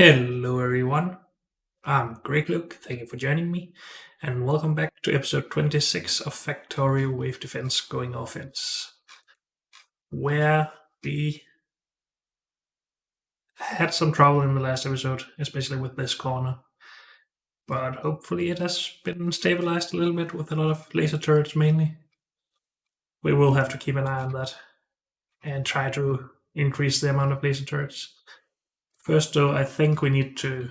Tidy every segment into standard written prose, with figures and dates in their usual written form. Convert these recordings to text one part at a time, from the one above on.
Hello, everyone. I'm Greg Luke. Thank you for joining me, and welcome back to episode 26 of Factorio Wave Defense Going Offense, where we had some trouble in the last episode, especially with this corner. But hopefully, it has been stabilized a little bit with a lot of laser turrets mainly. We will have to keep an eye on that and try to increase the amount of laser turrets. First, though, I think we need to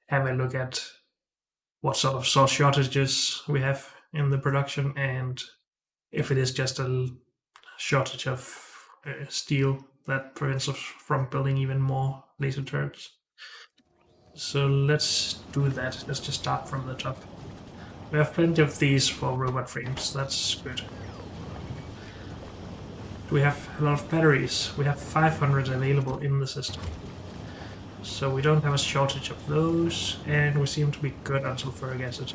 have a look at what sort of source shortages we have in the production and if it is just a shortage of steel that prevents us from building even more laser turrets. So let's do that. Let's just start from the top. We have plenty of these for robot frames. That's good. We have a lot of batteries. We have 500 available in the system. So we don't have a shortage of those, and we seem to be good on sulfuric acid.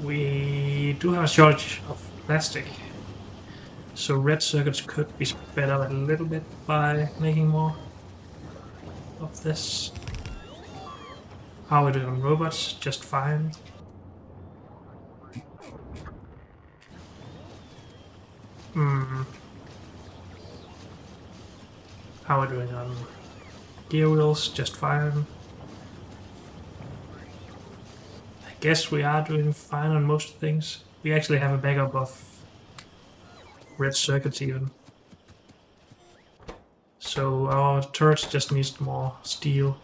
We do have a shortage of plastic, so red circuits could be sped up a little bit by making more of this. How are we doing on robots? Just fine. How are we doing on gear wheels? Just fine. I guess we are doing fine on most things. We actually have a backup of red circuits even. So our turrets just needs more steel.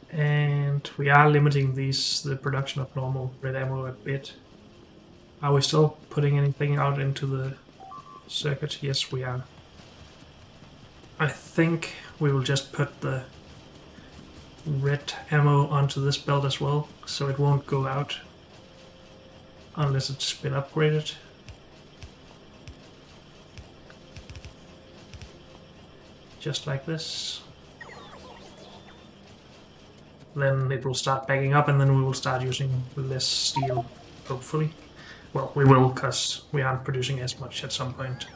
And we are limiting the production of normal red ammo a bit. Are we still putting anything out into the circuit? Yes, we are. I think we will just put the red ammo onto this belt as well, so it won't go out unless it's been upgraded. Just like this. Then it will start backing up and then we will start using less steel, hopefully. Well, we will, because we aren't producing as much at some point.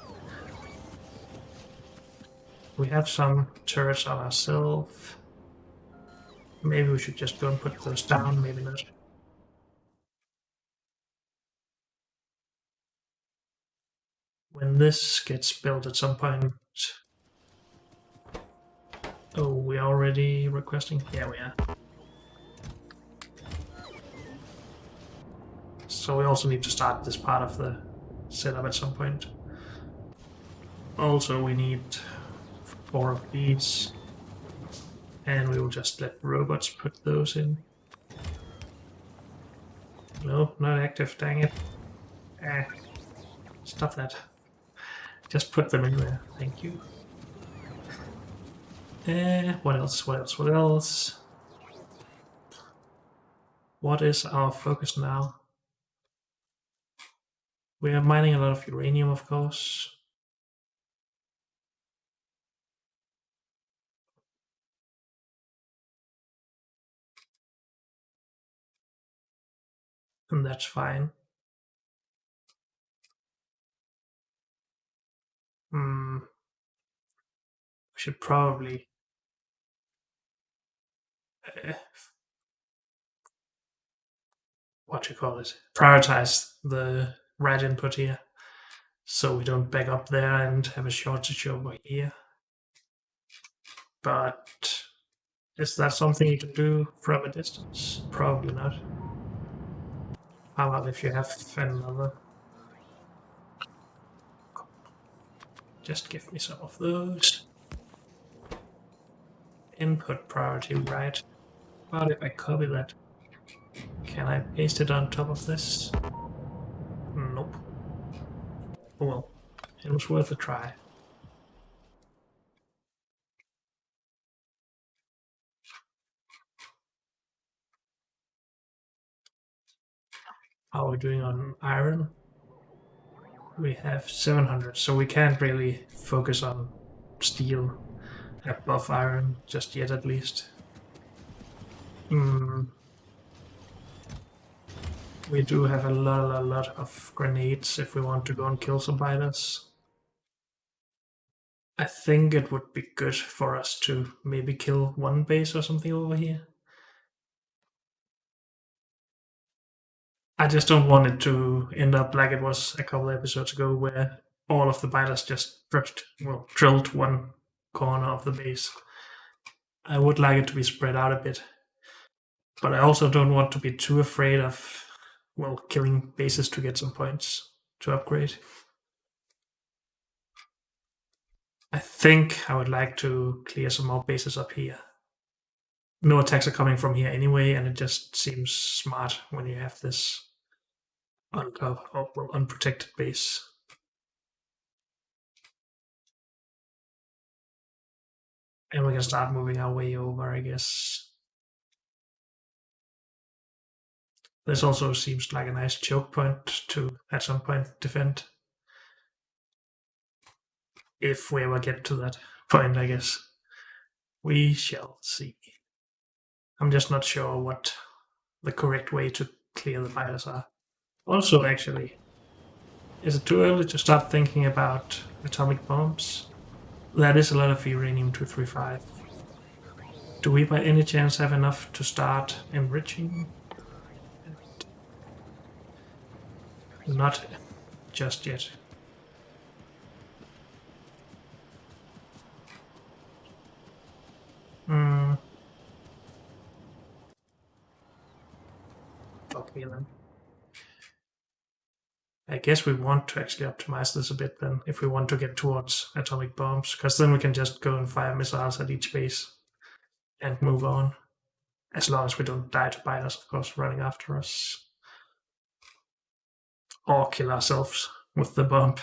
We have some turrets on ourselves. Maybe we should just go and put those down, maybe not. When this gets built at some point... Oh, we are already requesting? Yeah, we are. So we also need to start this part of the setup at some point. Also, we need 4 of these. And we will just let robots put those in. No, not active, dang it. Stop that. Just put them in there, thank you. What else, what else, what else? What is our focus now? We are mining a lot of uranium, of course. And that's fine. We should probably what you call it, prioritize the red input here, so we don't back up there and have a shortage over here. But is that something you can do from a distance? Probably not. How about if you have another? Just give me some of those. Input priority right. But if I copy that, can I paste it on top of this? Nope. Oh well, it was worth a try. How are we doing on iron? We have 700, so we can't really focus on steel above iron just yet, at least. We do have a lot of grenades if we want to go and kill some biters. I think it would be good for us to maybe kill one base or something over here. I just don't want it to end up like it was a couple episodes ago, where all of the biters just drilled one corner of the base. I would like it to be spread out a bit, but I also don't want to be too afraid of, killing bases to get some points to upgrade. I think I would like to clear some more bases up here. No attacks are coming from here anyway, and it just seems smart when you have this unprotected base. And we can start moving our way over, I guess. This also seems like a nice choke point to, at some point, defend. If we ever get to that point, I guess. We shall see. I'm just not sure what the correct way to clear the biters are. Also, actually, is it too early to start thinking about atomic bombs? That is a lot of uranium-235. Do we by any chance have enough to start enriching? Not just yet. Okay then. I guess we want to actually optimize this a bit then, if we want to get towards atomic bombs, because then we can just go and fire missiles at each base and move on. As long as we don't die to biters, of course, running after us. Or kill ourselves with the bomb.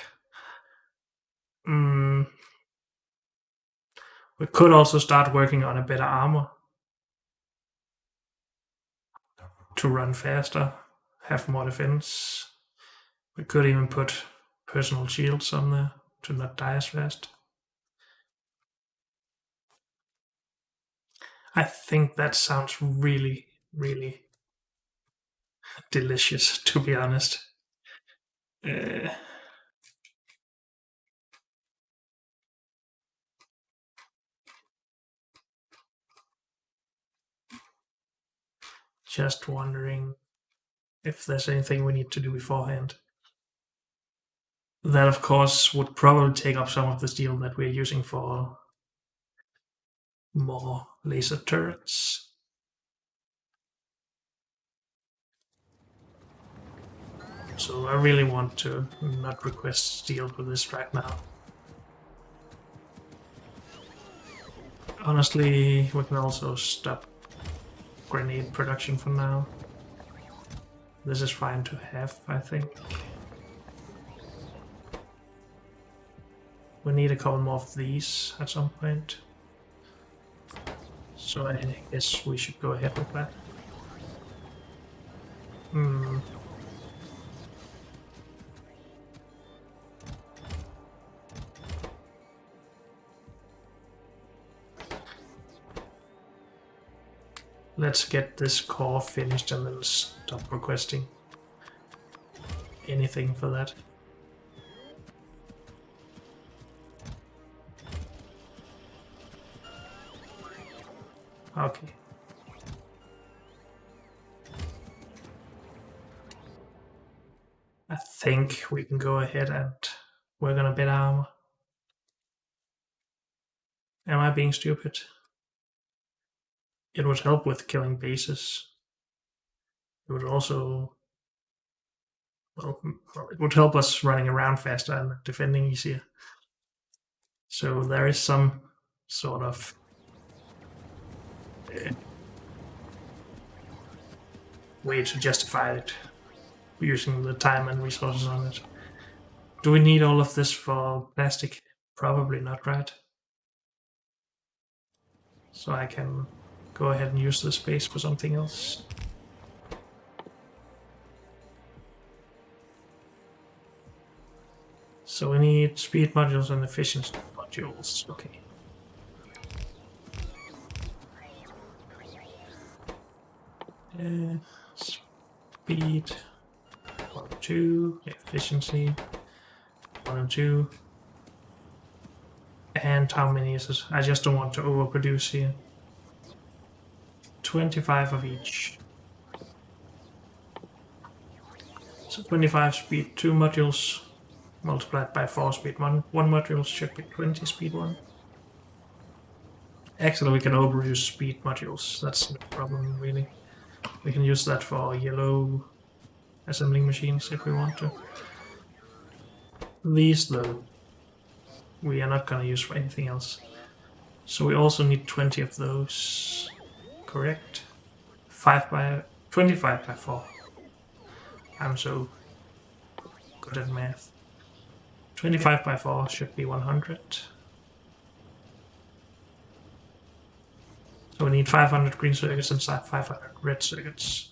We could also start working on a better armor to run faster, have more defense. We could even put personal shields on there to not die as fast. I think that sounds really, really delicious, to be honest. Just wondering if there's anything we need to do beforehand. That, of course, would probably take up some of the steel that we're using for more laser turrets. So I really want to not request steel for this right now. Honestly, we can also stop grenade production for now. This is fine to have, I think. We need a couple more of these at some point. So I guess we should go ahead with that. Let's get this core finished and then stop requesting anything for that. Okay. I think we can go ahead and work on a bit armor. Am I being stupid? It would help with killing bases. It would also, it would help us running around faster and defending easier. So there is some sort of way to justify it, using the time and resources on it. Do we need all of this for plastic? Probably not, right? So I can go ahead and use the space for something else. So we need speed modules and efficiency modules. Okay. Speed 2, efficiency, 1 and 2. And how many is it? I just don't want to overproduce here. 25 of each. So 25 speed 2 modules multiplied by 4 speed 1. 1 module should be 20 speed 1. Actually, we can overuse speed modules. That's no problem, really. We can use that for yellow assembling machines if we want to. These, though, we are not going to use for anything else. So we also need 20 of those. Correct? 25 by 4. I'm so good at math. 25 by 4 should be 100. So we need 500 green circuits and 500 red circuits.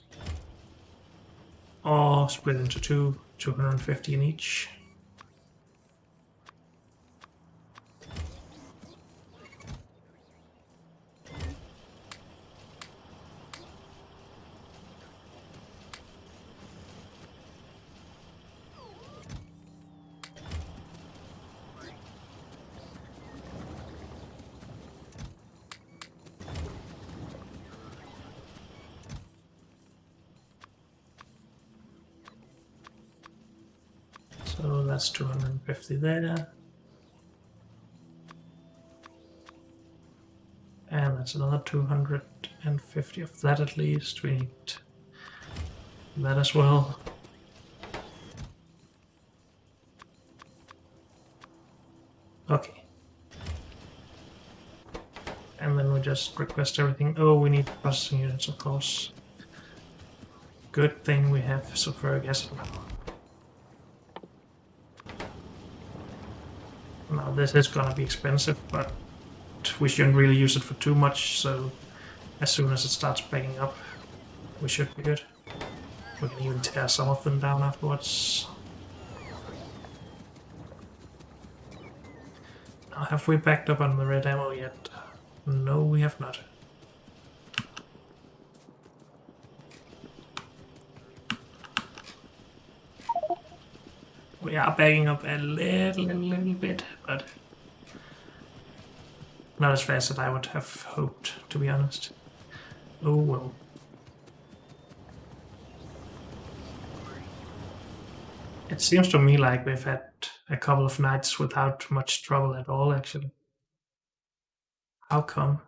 Or split into 2, 250 in each. So that's 250 there. And that's another 250 of that at least. We need that as well. Okay. And then we just request everything. Oh, we need processing units, of course. Good thing we have sulfuric acid now. Now this is gonna be expensive, but we shouldn't really use it for too much, so as soon as it starts backing up, we should be good. We can even tear some of them down afterwards. Now, have we backed up on the red ammo yet? No, we have not. We are backing up a little bit, but not as fast as I would have hoped, to be honest. Oh well. It seems to me like we've had a couple of nights without much trouble at all, actually. How come?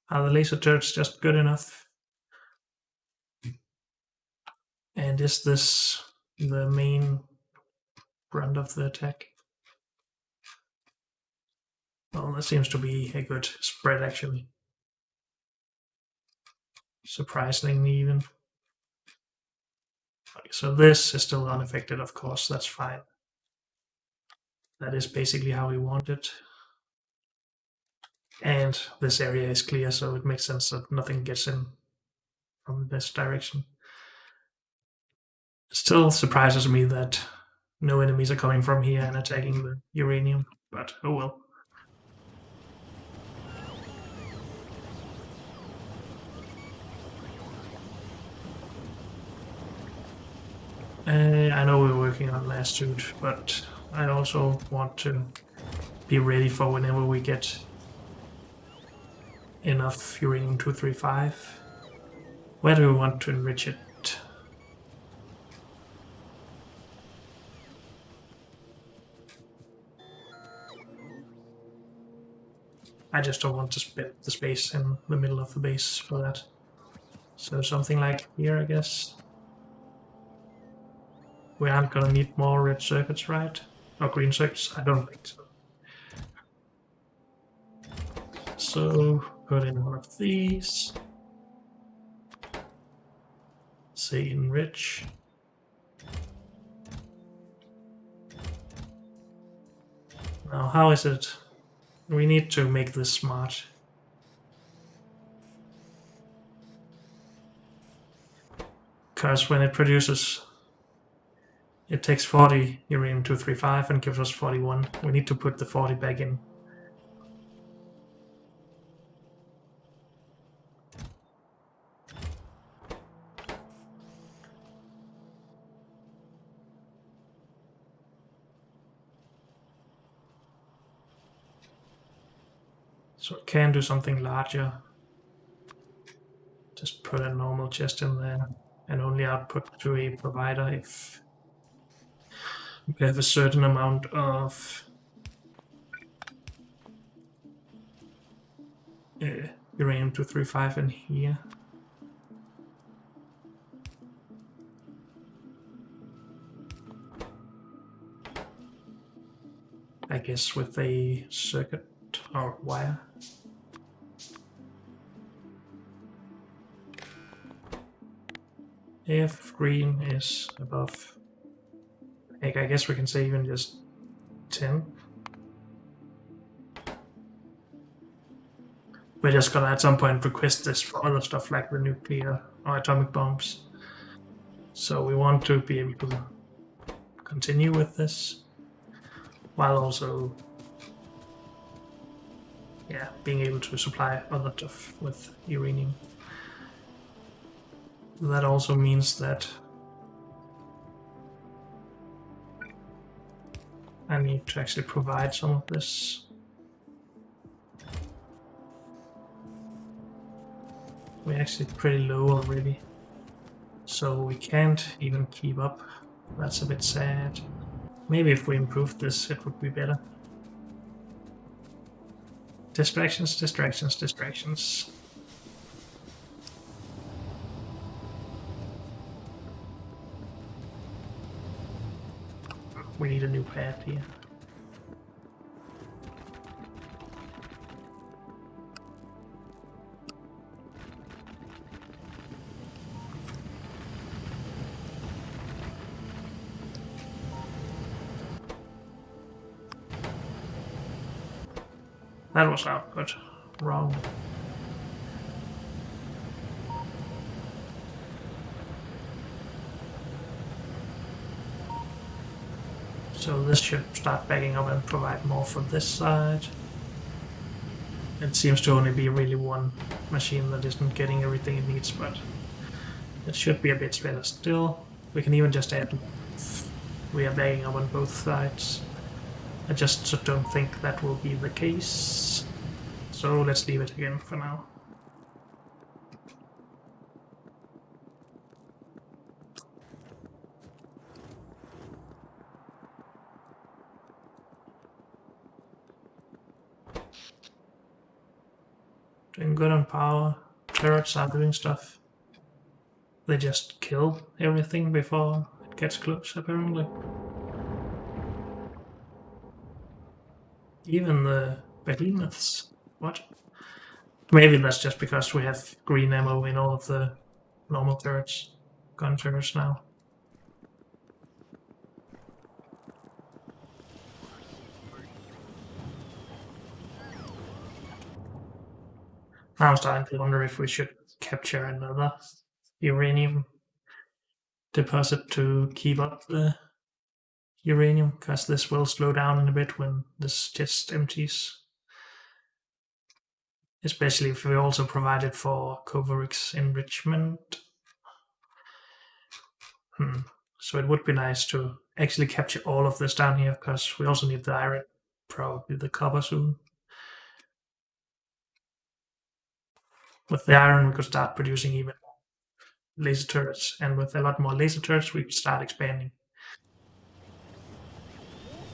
Are the laser turrets just good enough? And is this the main brunt of the attack? Well, that seems to be a good spread, actually. Surprisingly, even. Okay, so this is still unaffected, of course, that's fine. That is basically how we want it. And this area is clear, so it makes sense that nothing gets in from this direction. It still surprises me that no enemies are coming from here and attacking the uranium, but oh well. I know we're working on last suit, but I also want to be ready for whenever we get enough uranium-235. Where do we want to enrich it? I just don't want to spend the space in the middle of the base for that. So something like here, I guess. We aren't gonna need more red circuits, right? Or green circuits? I don't think so. So put in one of these. Say enrich. Now, how is it? We need to make this smart. Because when it produces, it takes 40 uranium-235 and gives us 41. We need to put the 40 back in. So it can do something larger. Just put a normal chest in there and only output to a provider if we have a certain amount of uranium 235 in here. I guess with a circuit or wire. If green is above, I guess we can say even just 10. We're just gonna at some point request this for other stuff like the nuclear or atomic bombs. So we want to be able to continue with this while also being able to supply other stuff with uranium. That also means that I need to actually provide some of this. We're actually pretty low already, so we can't even keep up. That's a bit sad. Maybe if we improved this, it would be better. Distractions, distractions, distractions. We need a new path here. That was output. Wrong. So this should start backing up and provide more for this side. It seems to only be really one machine that isn't getting everything it needs, but it should be a bit better still. We can even just add. We are backing up on both sides. I just don't think that will be the case. So let's leave it again for now. Doing good on power. Turrets are doing stuff. They just kill everything before it gets close, apparently. Even the behemoths. What? Maybe that's just because we have green ammo in all of the normal turrets. Gun turrets now. I'm starting to wonder if we should capture another uranium deposit to keep up the uranium, because this will slow down in a bit when this just empties. Especially if we also provide it for Coverix enrichment. So it would be nice to actually capture all of this down here, because we also need the iron, probably the copper soon. With the iron, we could start producing even more laser turrets, and with a lot more laser turrets, we could start expanding.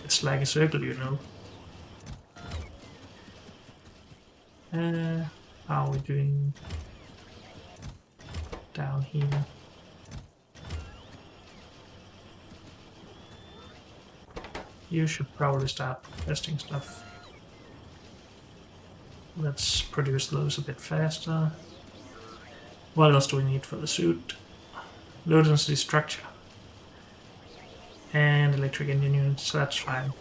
It's like a circle, you know. How are we doing down here? You should probably start testing stuff. Let's produce those a bit faster. What else do we need for the suit? Low density structure. And electric engine units, so that's fine.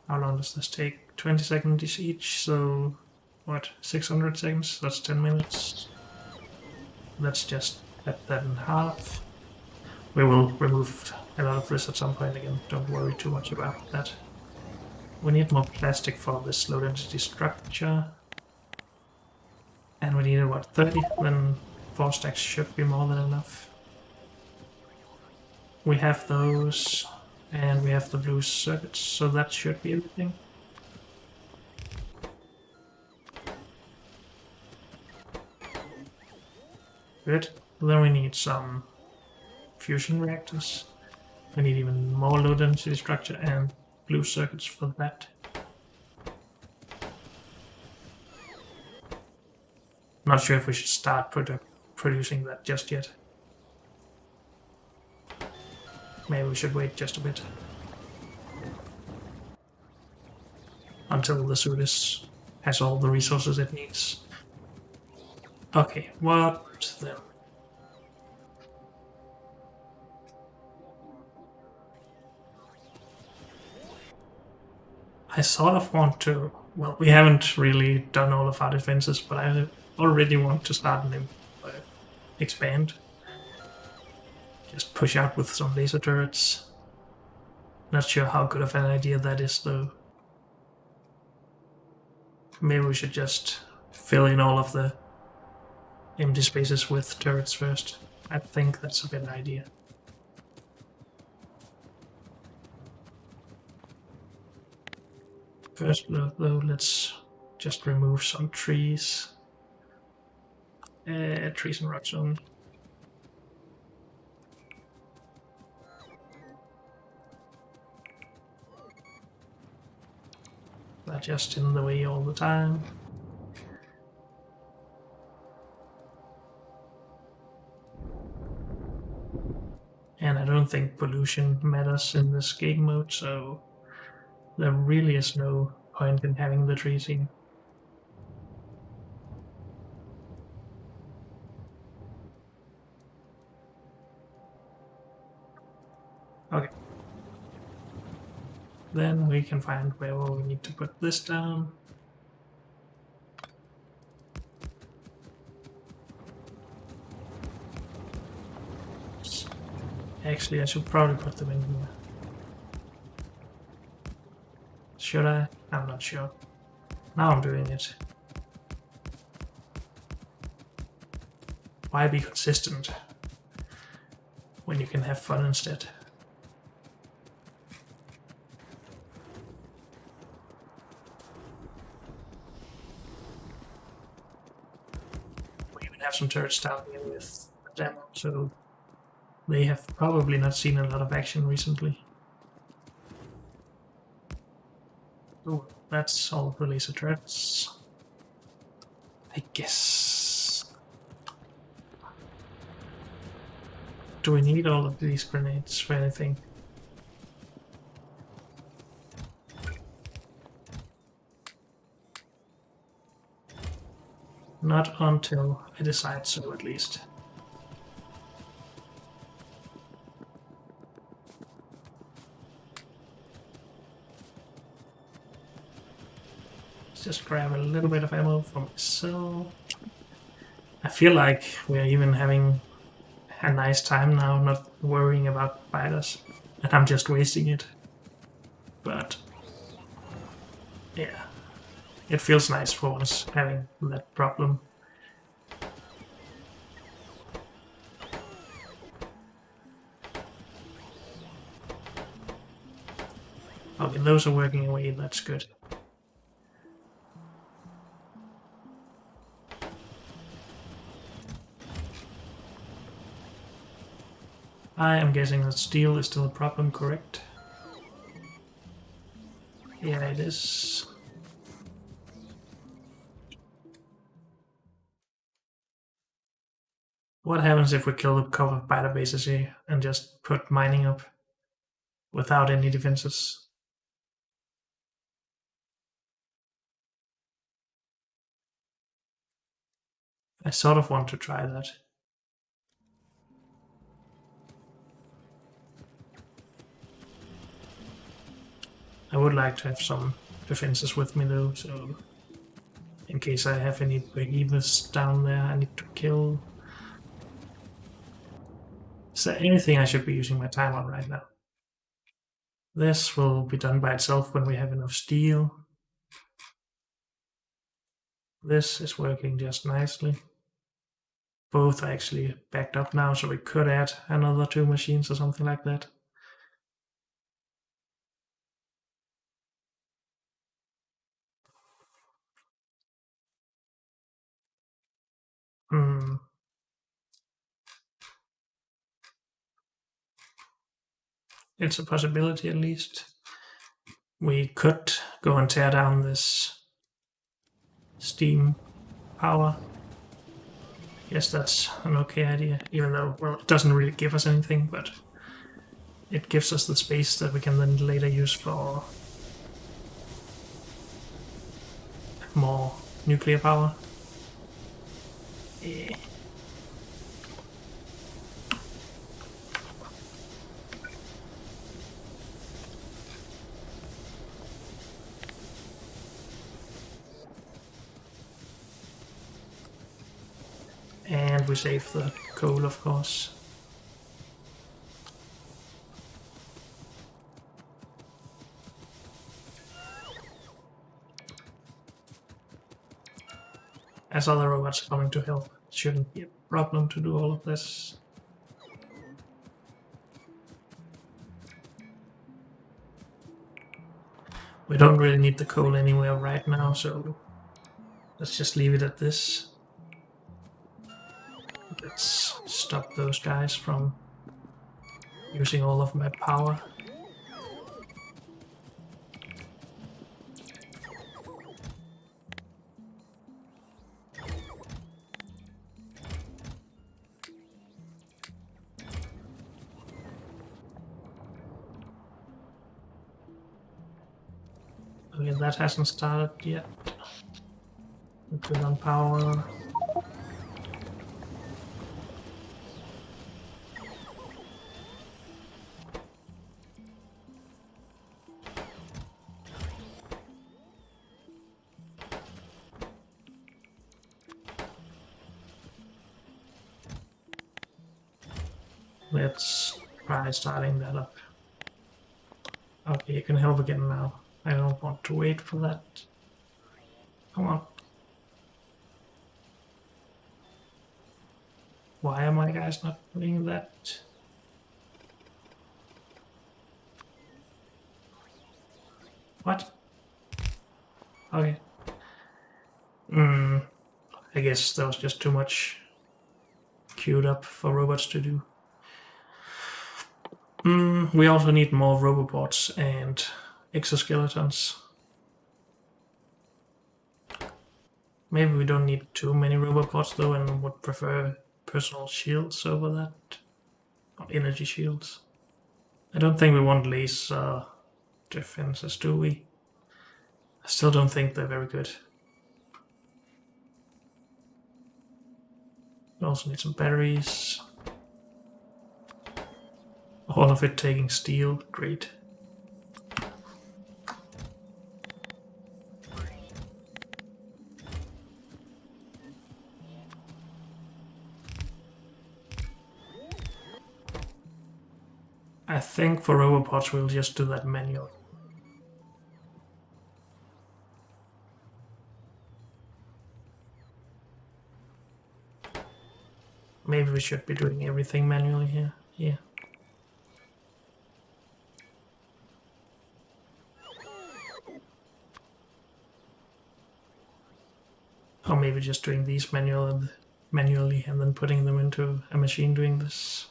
How long does this take? 20 seconds each, so what, 600 seconds? That's 10 minutes. Let's just cut that in half. We will remove a lot of this at some point again, don't worry too much about that. We need more plastic for this low density structure. And we needed what, 30? Then 4 stacks should be more than enough. We have those. And we have the blue circuits, so that should be everything. Good. Then we need some fusion reactors. We need even more low density structure and blue circuits for that. Not sure if we should start producing that just yet. Maybe we should wait just a bit. Until the suit has all the resources it needs. Okay, what then? I sort of want to... Well, we haven't really done all of our defenses, but I already want to start and expand. Just push out with some laser turrets. Not sure how good of an idea that is, though. Maybe we should just fill in all of the empty spaces with turrets first. I think that's a better idea. First, though, let's just remove some trees. Trees and rocks only. They're just in the way all the time. And I don't think pollution matters in this game mode, so there really is no point in having the trees here. Okay. Then we can find where we need to put this down. Actually, I should probably put them in here. Should I? I'm not sure. Now I'm doing it. Why be consistent when you can have fun instead? We even have some turrets down here with them, so they have probably not seen a lot of action recently. Oh, that's all the laser turrets. I guess. Do we need all of these grenades for anything? Not until I decide so, at least. Let's just grab a little bit of ammo for myself. I feel like we're even having a nice time now, not worrying about spiders, and I'm just wasting it. But yeah, it feels nice for once having that problem. Okay, those are working away, that's good. I am guessing that steel is still a problem, correct? Yeah, it is. What happens if we kill a couple of spider bases here and just put mining up without any defenses? I sort of want to try that. I would like to have some defenses with me though, so in case I have any behemoths down there I need to kill. Is there anything I should be using my time on right now? This will be done by itself when we have enough steel. This is working just nicely. Both are actually backed up now, so we could add another 2 machines or something like that. It's a possibility at least. We could go and tear down this steam power. Yes, that's an okay idea, even though, well, it doesn't really give us anything, but it gives us the space that we can then later use for more nuclear power. Yeah. And we save the coal, of course. As other robots are coming to help, it shouldn't be a problem to do all of this. We don't really need the coal anywhere right now, so let's just leave it at this. Let's stop those guys from using all of my power. Okay, that hasn't started yet. We put on power. Let's try starting that up. Okay, you can help again now. I don't want to wait for that. Come on. Why are my guys not doing that? What? Okay. I guess that was just too much queued up for robots to do. We also need more robobots and exoskeletons. Maybe we don't need too many robobots though, and would prefer personal shields over that. Or energy shields. I don't think we want laser defenses, do we? I still don't think they're very good. We also need some batteries. All of it taking steel, great. I think for robopods we'll just do that manually. Maybe we should be doing everything manually here. Yeah. Or maybe just doing these manually and then putting them into a machine doing this.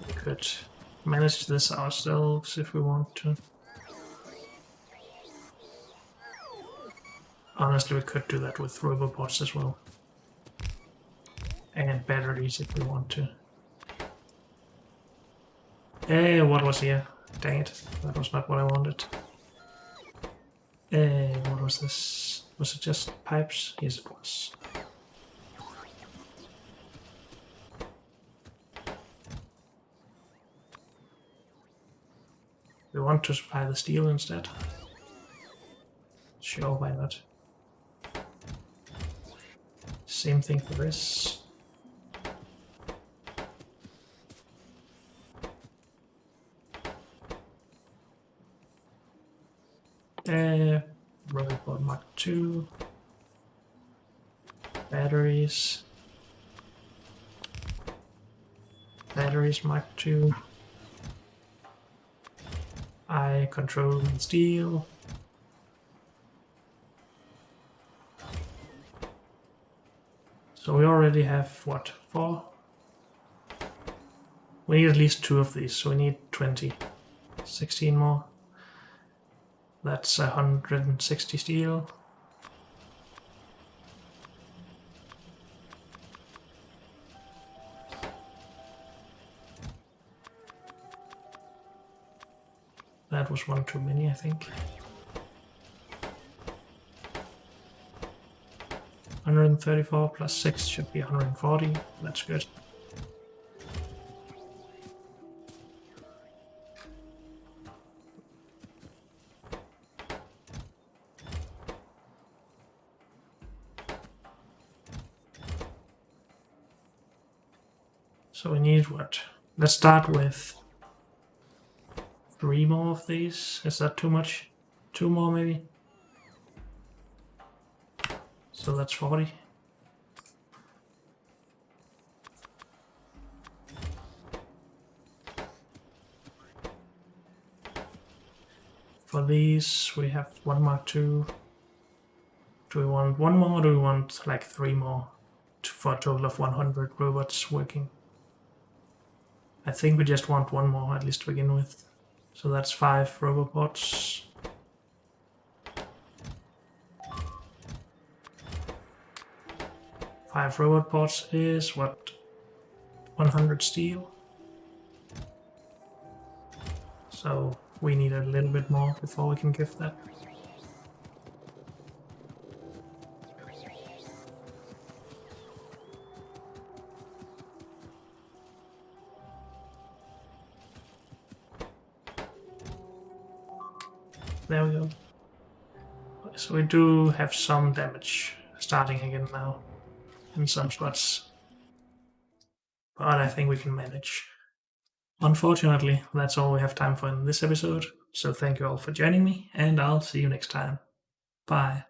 We could manage this ourselves if we want to. Honestly, we could do that with robobots as well. And batteries if we want to. What was here? Dang it, that was not what I wanted. What was this? Was it just pipes? Yes, it was. We want to supply the steel instead. Sure, why not? Same thing for this. Robot Mark II. Batteries. Batteries Mark II. I control steel. So we already have, what, 4? We need at least 2 of these, so we need 20. 16 more. That's 160 steel. That was one too many, I think. 134 plus 6 should be 140. That's good. So we need what? Let's start with 3 more of these. Is that too much? 2 more maybe? So that's 40. For these, we have 1 Mark II. Do we want 1 more or do we want like 3 more for a total of 100 robots working? I think we just want 1 more at least to begin with. So that's 5 robots. Five robot pods is what? 100 steel. So we need a little bit more before we can give that. There we go. So we do have some damage starting again now in some spots. But I think we can manage. Unfortunately, that's all we have time for in this episode. So thank you all for joining me, and I'll see you next time. Bye.